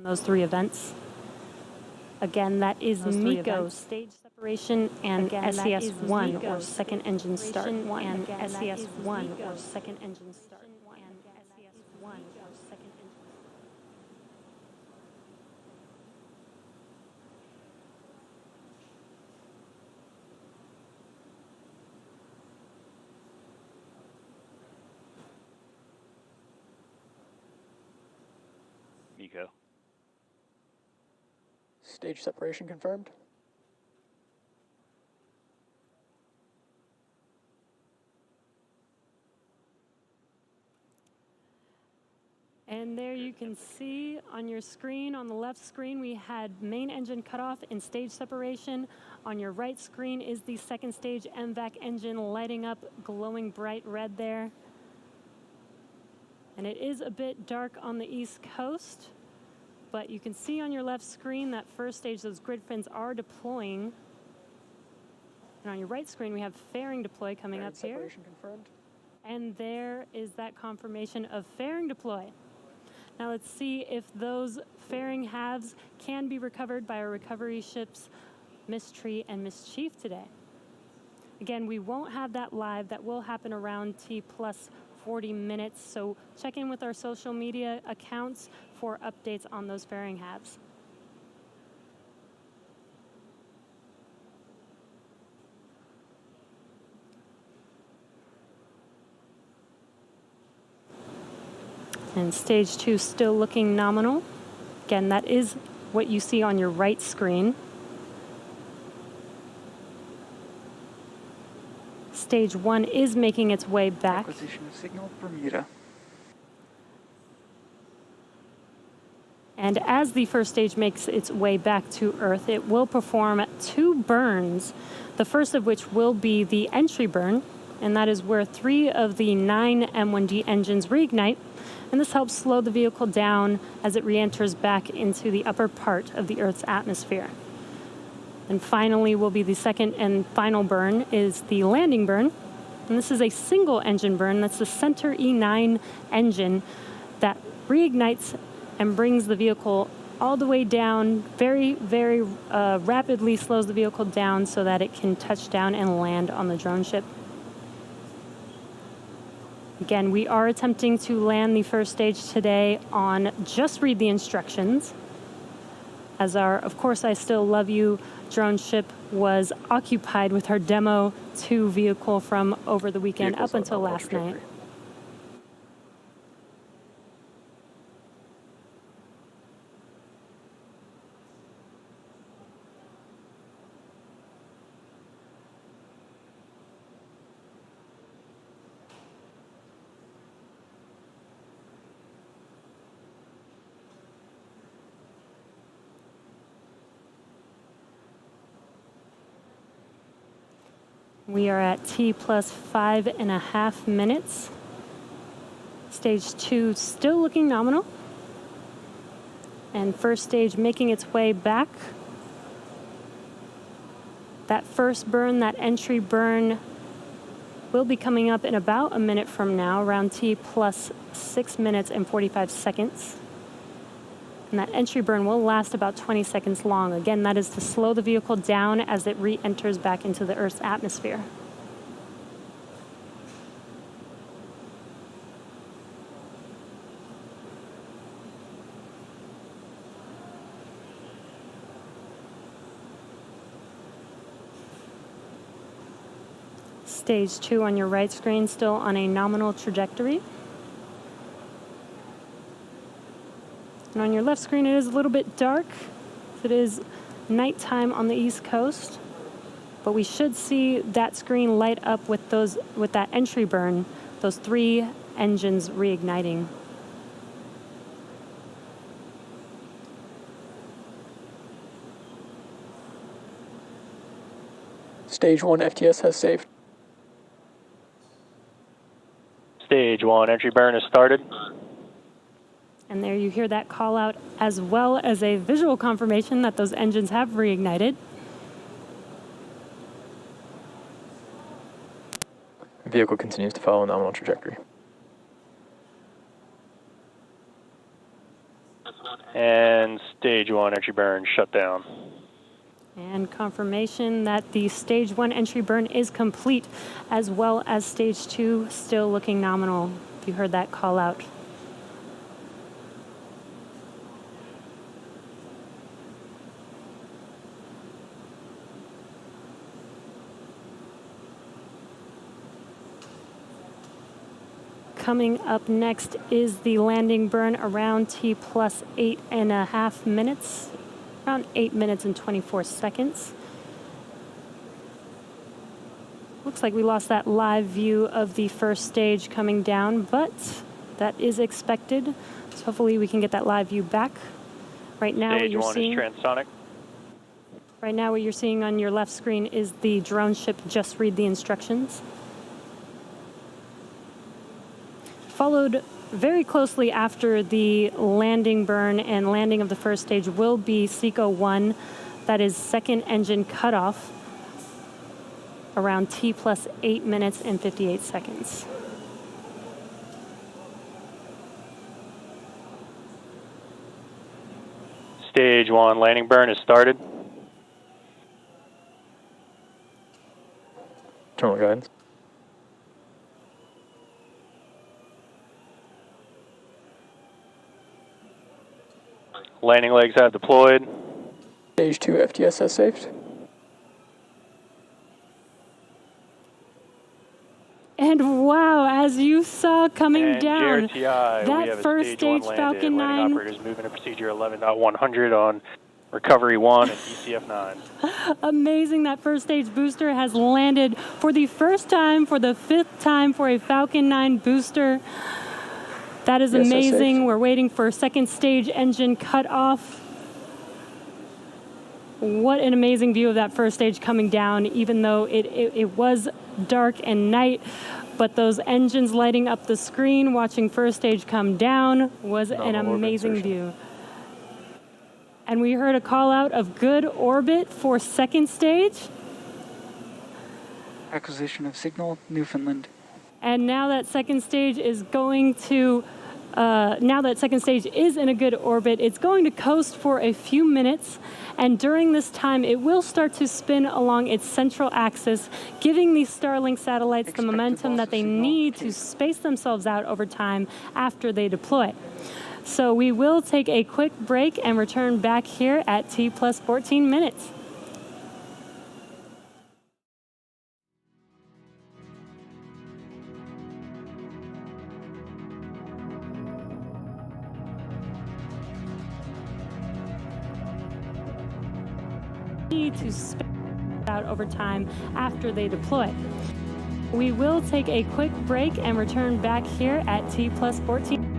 those three events. Again, that is MECO, stage separation, and SES-1, or second engine start 1, and SES-1, or second engine start 1, and SES-1, or second engine. MECO. Stage separation confirmed. And there you can see on your screen, on the left screen, we had main engine cutoff and stage separation. On your right screen is the second stage MVAC engine lighting up, glowing bright red there. And it is a bit dark on the East Coast, but you can see on your left screen that first stage, those grid fins are deploying. And on your right screen, we have fairing deploy coming up here. Separation confirmed. And there is that confirmation of fairing deploy. Now let's see if those fairing halves can be recovered by our recovery ships, Mystery and Mischief today. Again, we won't have that live. That will happen around T plus 40 minutes, so check in with our social media accounts for updates on those fairing halves. And stage 2 still looking nominal. Again, that is what you see on your right screen. Stage 1 is making its way back. Acquisition of signal Bermuda. And as the first stage makes its way back to Earth, it will perform 2 burns, the first of which will be the entry burn, and that is where 3 of the 9 M1D engines reignite, and this helps slow the vehicle down as it re-enters back into the upper part of the Earth's atmosphere. And finally will be the second and final burn is the landing burn, and this is a single engine burn. That's the center E9 engine that reignites and brings the vehicle all the way down, very rapidly slows the vehicle down so that it can touch down and land on the drone ship. Again, we are attempting to land the first stage today on Just Read the Instructions, as our Of Course I Still Love You drone ship was occupied with our Demo 2 vehicle from over the weekend up until last night. We are at T plus 5.5 minutes. Stage 2 still looking nominal. And first stage making its way back. That first burn, that entry burn, will be coming up in about a minute from now, around T plus 6 minutes and 45 seconds. And that entry burn will last about 20 seconds long. Again, that is to slow the vehicle down as it re-enters back into the Earth's atmosphere. Stage 2 on your right screen, still on a nominal trajectory. And on your left screen, it is a little bit dark. It is nighttime on the East Coast, but we should see that screen light up with that entry burn, those 3 engines reigniting. Stage 1 FTS has saved. Stage 1 entry burn has started. And there you hear that call out, as well as a visual confirmation that those engines have reignited. Vehicle continues to follow a nominal trajectory. And stage 1 entry burn shut down. And confirmation that the stage 1 entry burn is complete, as well as stage 2 still looking nominal. You heard that call out. Coming up next is the landing burn around T plus 8.5 minutes, around 8 minutes and 24 seconds. Looks like we lost that live view of the first stage coming down, but that is expected. So hopefully we can get that live view back. Right now, Stage 1 is transonic. Right now what you're seeing on your left screen is the drone ship just read the instructions. Followed very closely after the landing burn and landing of the first stage will be SECO 1, that is second engine cutoff, around T plus 8 minutes and 58 seconds. Stage 1 landing burn has started. Terminal guidance. Landing legs have deployed. Stage 2 FTS has saved. And wow, as you saw coming And down, JRTI, we have that first a stage landed. Falcon 9. Landing operators moving to procedure 11.100 on recovery 1 and DCF 9. Amazing, that first stage booster has landed for the first time, for the 5th time for a Falcon 9 booster. That is Yes, amazing. We're waiting for second stage engine cut off. What an amazing view of that first stage coming down, even though it was dark and night, but those engines lighting up the screen, watching first stage come down was an amazing view. And we heard a call out of good orbit for second stage. Acquisition of signal, Newfoundland. And now that second stage is going to, now that second stage is in a good orbit, it's going to coast for a few minutes. And during this time, it will start to spin along its central axis, giving these Starlink satellites the momentum that they need to space themselves out over time after they deploy. So we will take a quick break and return back here at T plus 14 minutes. Need to space out over time after they deploy. We will take a quick break and return back here at T plus 14.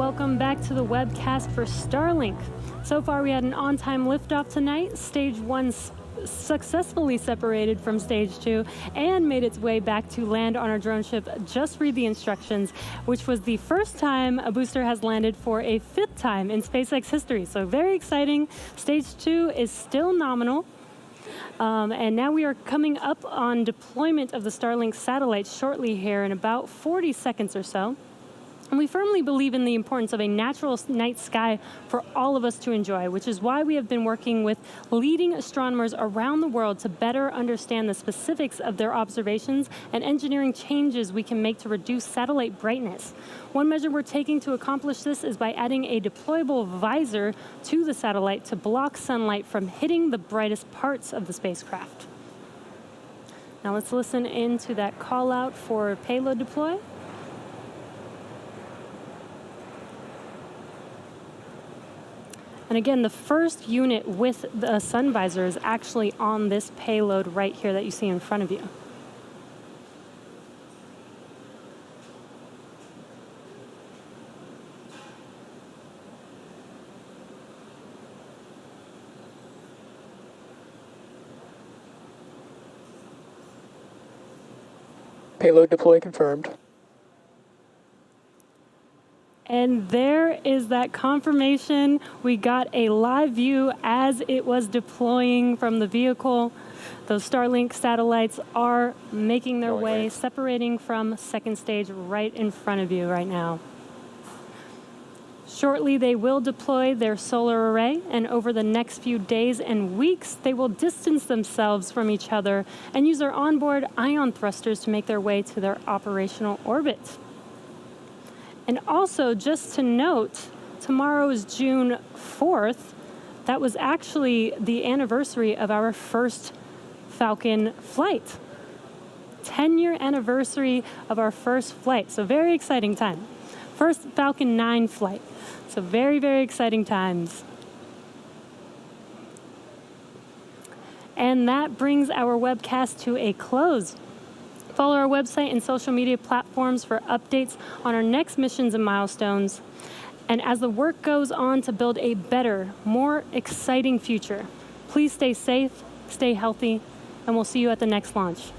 Welcome back to the webcast for Starlink. So far, we had an on-time liftoff tonight. Stage 1 successfully separated from Stage 2 and made its way back to land on our drone ship. Just read the instructions, which was the first time a booster has landed for a 5th time in SpaceX history. So very exciting. Stage 2 is still nominal. And now we are coming up on deployment of the Starlink satellites shortly here in about 40 seconds or so. And we firmly believe in the importance of a natural night sky for all of us to enjoy, which is why we have been working with leading astronomers around the world to better understand the specifics of their observations and engineering changes we can make to reduce satellite brightness. One measure we're taking to accomplish this is by adding a deployable visor to the satellite to block sunlight from hitting the brightest parts of the spacecraft. Now let's listen into that call out for payload deploy. And again, the first unit with the sun visor is actually on this payload right here that you see in front of you. Payload deploy confirmed. And there is that confirmation. We got a live view as it was deploying from the vehicle. Those Starlink satellites are making their way, separating from second stage right in front of you right now. Shortly, they will deploy their solar array, and over the next few days and weeks, they will distance themselves from each other and use their onboard ion thrusters to make their way to their operational orbit. And also, just to note, tomorrow is June 4th. That was actually the anniversary of our first Falcon flight. 10-year anniversary of our first flight. So very exciting time. First Falcon 9 flight. So very, very exciting times. And that brings our webcast to a close. Follow our website and social media platforms for updates on our next missions and milestones. And as the work goes on to build a better, more exciting future, please stay safe, stay healthy, and we'll see you at the next launch.